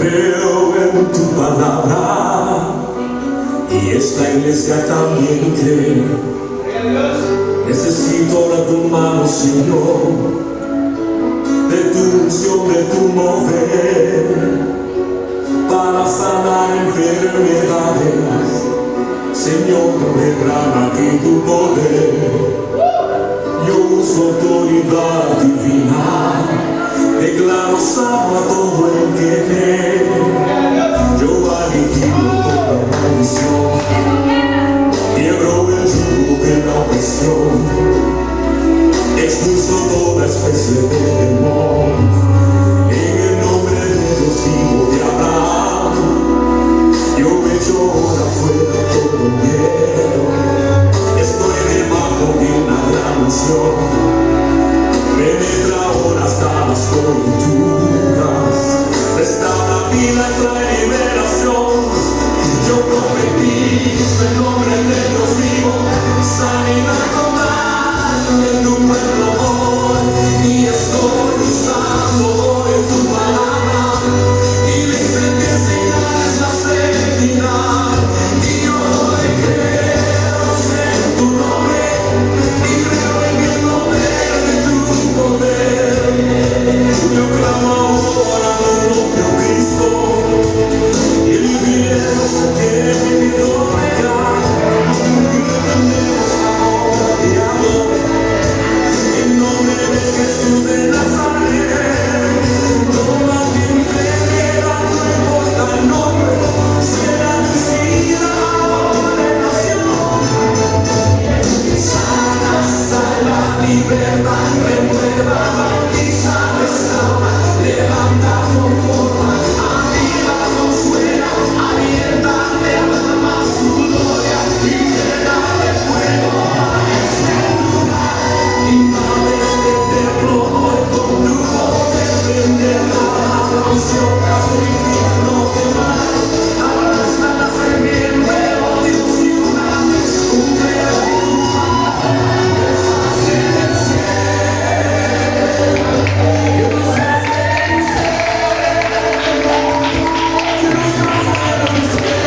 creo en tu palabra y esta iglesia también cree. Necesito de tu mano, Señor, de tu unción, de tu mover, para sanar enfermedades. Señor, derrama aquí tu poder. Yo uso autoridad divina, declaro sano a todo el que cree. Yo aniquilo toda maldición, quiebro el yugo de la opresión, expulso toda especie de temor. En el nombre de Dios vivo de Abraham, yo me echo ahora fuera todo miedo. Estoy debajo de una gran unción, penetra ahora hasta las coyunturas, restaura vida y trae liberación. Yo profetizo en nombre de Dios vivo, sanidad total en tu pueblo hoy, y estoy usando hoy tu palabra, y dice que señal es la seguridad, y hoy creo en tu nombre, y creo en el poder de tu poder. Yo clamo ahora tu nombre, oh Cristo, y el infierno se tiene que doblegar, y defendemos amor y amor, en nombre de Jesús de Nazaret. Toma mi enfermedad, no importa el nombre, será vencida ahora en nación. Sana, salva, libertad, renueva, bautiza, restaura, levanta, conforma, aviva, consuela, alienta, derrama su gloria y llena de fuego este lugar. Invade este templo hoy con tu poder, prende la unción, haz el infierno quemar. Ahora está la serpiente, oh Dios, y una cumple tu palabra, estás en el cielo. Dios estás en el cielo. Dios estás en el cielo.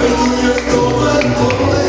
Es tuyo es todo el poder.